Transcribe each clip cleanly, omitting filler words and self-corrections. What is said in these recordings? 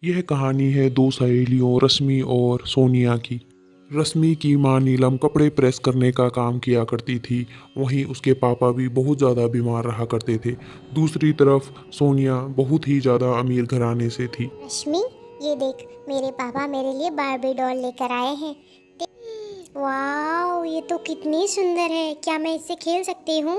यह कहानी है दो सहेलियों रश्मि और सोनिया की। रश्मि की मां नीलम कपड़े प्रेस करने का काम किया करती थी। वहीं उसके पापा भी बहुत ज़्यादा बीमार रहा करते थे। दूसरी तरफ सोनिया बहुत ही ज़्यादा अमीर घराने से थी। रश्मि, ये देख, मेरे पापा मेरे लिए बारबी डॉल लेकर आए हैं। वाह, ये तो कितनी सुंदर है। क्या मैं इससे खेल सकती हूँ?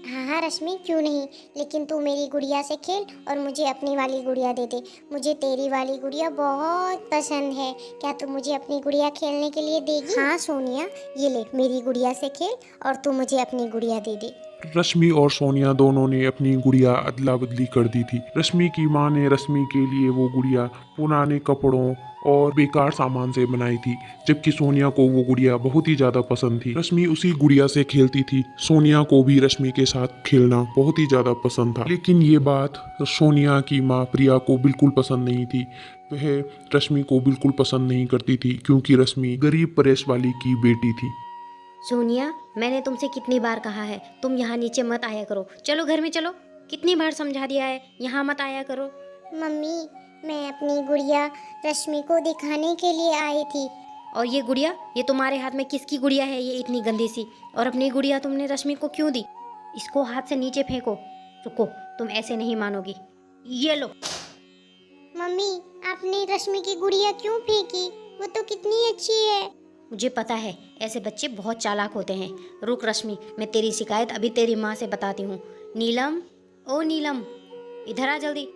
हाँ हाँ रश्मि, क्यों नहीं। लेकिन तू मेरी गुड़िया से खेल और मुझे अपनी वाली गुड़िया दे दे। मुझे तेरी वाली गुड़िया बहुत पसंद है। क्या तू मुझे अपनी गुड़िया खेलने के लिए देगी? हाँ सोनिया, ये ले, मेरी गुड़िया से खेल और तू मुझे अपनी गुड़िया दे दे। रश्मि और सोनिया दोनों ने अपनी गुड़िया अदला बदली कर दी थी। रश्मि की मां ने रश्मि के लिए वो गुड़िया पुराने कपड़ों और बेकार सामान से बनाई थी, जबकि सोनिया को वो गुड़िया बहुत ही ज़्यादा पसंद थी। रश्मि उसी गुड़िया से खेलती थी। सोनिया को भी रश्मि के साथ खेलना बहुत ही ज़्यादा पसंद था। लेकिन ये बात सोनिया की माँ प्रिया को बिल्कुल पसंद नहीं थी। वह रश्मि को बिल्कुल पसंद नहीं करती थी, क्योंकि रश्मि गरीब प्रेस वाली की बेटी थी। सोनिया, मैंने तुमसे कितनी बार कहा है तुम यहाँ नीचे मत आया करो। चलो घर में चलो। कितनी बार समझा दिया है यहाँ मत आया करो। मम्मी, मैं अपनी गुड़िया रश्मि को दिखाने के लिए आई थी। और ये गुड़िया, ये तुम्हारे हाथ में किसकी गुड़िया है ये इतनी गंदी सी? और अपनी गुड़िया तुमने रश्मि को क्यों दी? इसको हाथ से नीचे फेंको। रुको, तुम ऐसे नहीं मानोगी। ये लो। मम्मी, आपने रश्मि की गुड़िया क्यों फेंकी? वो तो कितनी अच्छी है। मुझे पता है ऐसे बच्चे बहुत चालाक होते हैं। रुक रश्मि, मैं तेरी शिकायत अभी तेरी माँ से बताती हूँ। नीलम, ओ नीलम, इधर आ जल्दी।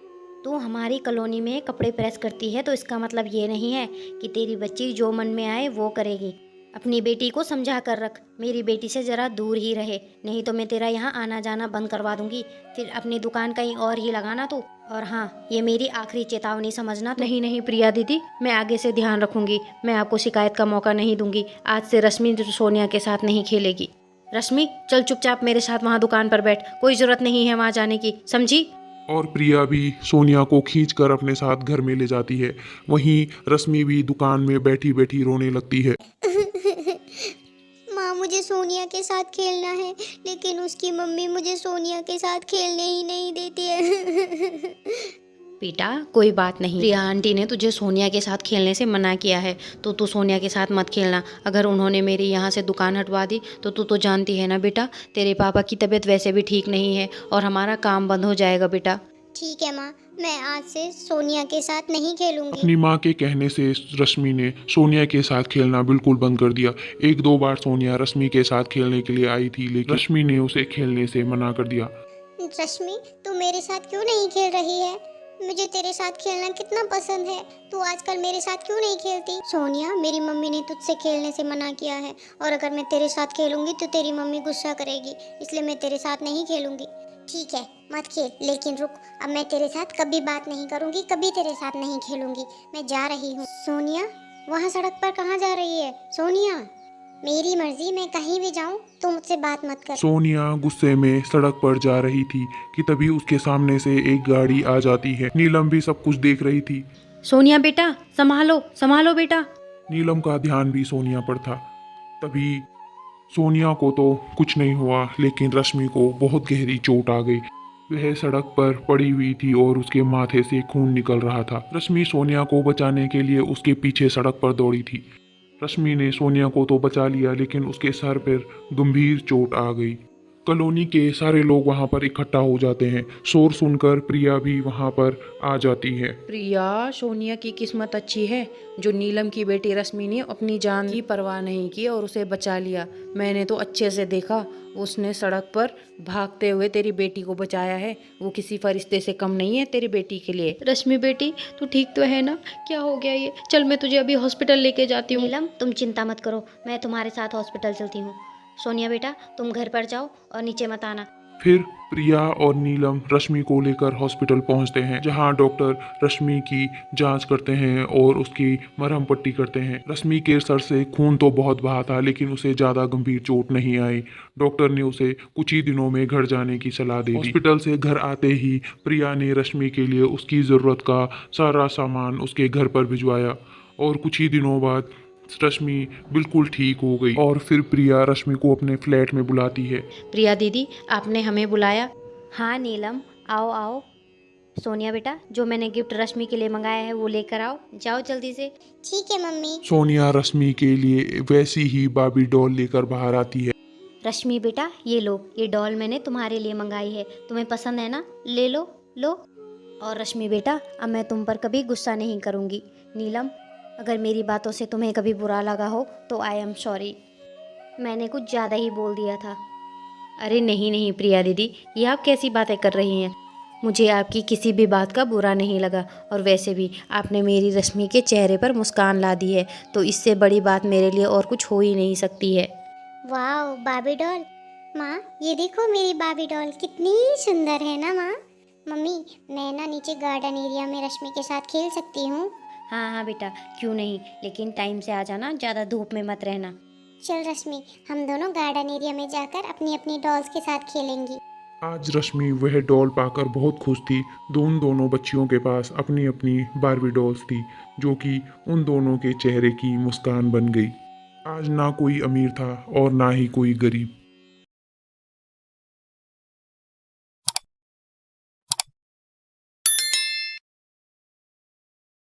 तू हमारी कॉलोनी में कपड़े प्रेस करती है तो इसका मतलब ये नहीं है कि तेरी बच्ची जो मन में आए वो करेगी। अपनी बेटी को समझा कर रख। मेरी बेटी से ज़रा दूर ही रहे, नहीं तो मैं तेरा यहाँ आना जाना बंद करवा दूंगी। फिर अपनी दुकान कहीं और ही लगाना तू। और हाँ, ये मेरी आखिरी चेतावनी समझना। नहीं नहीं प्रिया दीदी, मैं आगे से ध्यान रखूंगी। मैं आपको शिकायत का मौका नहीं दूंगी। आज से रश्मि सोनिया के साथ नहीं खेलेगी। रश्मि, चल चुपचाप मेरे साथ वहाँ दुकान पर बैठ। कोई ज़रूरत नहीं है वहाँ जाने की, समझी? और प्रिया भी सोनिया को खींचकर अपने साथ घर में ले जाती है। वहीं रश्मि भी दुकान में बैठी बैठी रोने लगती है। माँ, मुझे सोनिया के साथ खेलना है, लेकिन उसकी मम्मी मुझे सोनिया के साथ खेलने ही नहीं देती है। बेटा कोई बात नहीं, प्रिया आंटी ने तुझे सोनिया के साथ खेलने से मना किया है, तो तू सोनिया के साथ मत खेलना। अगर उन्होंने मेरी यहाँ से दुकान हटवा दी तो तू तो जानती है ना बेटा, तेरे पापा की तबीयत वैसे भी ठीक नहीं है और हमारा काम बंद हो जाएगा बेटा। ठीक है माँ, मैं आज से सोनिया के साथ नहीं खेलूंगी। अपनी माँ के कहने से रश्मि ने सोनिया के साथ खेलना बिल्कुल बंद कर दिया। एक दो बार सोनिया रश्मि के साथ खेलने के लिए आई थी, लेकिन रश्मि ने उसे खेलने से मना कर दिया। रश्मि, तू मेरे साथ क्यों नहीं खेल रही है? मुझे तेरे साथ खेलना कितना पसंद है। तू आजकल मेरे साथ क्यों नहीं खेलती? सोनिया, मेरी मम्मी ने तुझसे खेलने से मना किया है, और अगर मैं तेरे साथ खेलूंगी तो तेरी मम्मी गुस्सा करेगी, इसलिए मैं तेरे साथ नहीं खेलूंगी। ठीक है, मत खेल, लेकिन रुक, अब मैं तेरे साथ कभी बात नहीं करूंगी, कभी तेरे साथ नहीं खेलूंगी। मैं जा रही हूँ। सोनिया, वहाँ सड़क पर कहाँ जा रही है? सोनिया, मेरी मर्जी, मैं कहीं भी जाऊँ, तू मुझसे बात मत कर। सोनिया गुस्से में सड़क पर जा रही थी कि तभी उसके सामने से एक गाड़ी आ जाती है। नीलम भी सब कुछ देख रही थी। सोनिया बेटा, संभालो संभालो बेटा। नीलम का ध्यान भी सोनिया पर था। तभी सोनिया को तो कुछ नहीं हुआ, लेकिन रश्मि को बहुत गहरी चोट आ गई। वह सड़क पर पड़ी हुई थी और उसके माथे से खून निकल रहा था। रश्मि सोनिया को बचाने के लिए उसके पीछे सड़क पर दौड़ी थी। रश्मि ने सोनिया को तो बचा लिया, लेकिन उसके सर पर गंभीर चोट आ गई। कॉलोनी के सारे लोग वहां पर इकट्ठा हो जाते हैं। शोर सुनकर प्रिया भी वहां पर आ जाती है। प्रिया, सोनिया की किस्मत अच्छी है जो नीलम की बेटी रश्मि ने अपनी जान की परवाह नहीं की और उसे बचा लिया। मैंने तो अच्छे से देखा, उसने सड़क पर भागते हुए तेरी बेटी को बचाया है। वो किसी फरिश्ते से कम नहीं है तेरी बेटी के लिए। रश्मि बेटी, तू ठीक तो है ना? क्या हो गया ये? चल मैं तुझे अभी हॉस्पिटल लेके जाती हूँ। नीलम, तुम चिंता मत करो, मैं तुम्हारे साथ हॉस्पिटल चलती हूँ। सोनिया बेटा, तुम घर पर जाओ और नीचे मत आना। फिर प्रिया और नीलम रश्मि को लेकर हॉस्पिटल पहुंचते हैं, जहां डॉक्टर रश्मि की जांच करते हैं और उसकी मरहम पट्टी करते हैं। रश्मि के सर से खून तो बहुत बहा था, लेकिन उसे ज़्यादा गंभीर चोट नहीं आई। डॉक्टर ने उसे कुछ ही दिनों में घर जाने की सलाह दे दी। हॉस्पिटल से घर आते ही प्रिया ने रश्मि के लिए उसकी ज़रूरत का सारा सामान उसके घर पर भिजवाया, और कुछ ही दिनों बाद रश्मि बिल्कुल ठीक हो गई। और फिर प्रिया रश्मि को अपने फ्लैट में बुलाती है। प्रिया दीदी, आपने हमें बुलाया? हाँ नीलम, आओ आओ। सोनिया बेटा, जो मैंने गिफ्ट रश्मि के लिए मंगाया है वो लेकर आओ, जाओ जल्दी से। ठीक है मम्मी। सोनिया रश्मि के लिए वैसी ही बार्बी डॉल लेकर बाहर आती है। रश्मि बेटा, ये लो, ये डॉल मैंने तुम्हारे लिए मंगाई है, तुम्हें पसंद है ना? ले लो, लो। और रश्मि बेटा, अब मैं तुम पर कभी गुस्सा नहीं करूँगी। नीलम, अगर मेरी बातों से तुम्हें कभी बुरा लगा हो तो आई एम सॉरी, मैंने कुछ ज़्यादा ही बोल दिया था। अरे नहीं नहीं प्रिया दीदी, ये आप कैसी बातें कर रही हैं? मुझे आपकी किसी भी बात का बुरा नहीं लगा, और वैसे भी आपने मेरी रश्मि के चेहरे पर मुस्कान ला दी है, तो इससे बड़ी बात मेरे लिए और कुछ हो ही नहीं सकती है। वाह बार्बी डॉल। माँ ये देखो मेरी बार्बी डॉल कितनी सुंदर है ना माँ। मम्मी मैं ना नीचे गार्डन एरिया में रश्मि के साथ खेल सकती हूँ? हाँ हाँ बेटा, क्यों नहीं, लेकिन टाइम से आ जाना, ज़्यादा धूप में मत रहना। चल रश्मि, हम दोनों गार्डन एरिया में जाकर अपनी अपनी डॉल्स के साथ खेलेंगी। आज रश्मि वह डॉल पाकर बहुत खुश थी। दोनों बच्चियों के पास अपनी अपनी बार्बी डॉल्स थी, जो कि उन दोनों के चेहरे की मुस्कान बन गई। आज ना कोई अमीर था और ना ही कोई गरीब।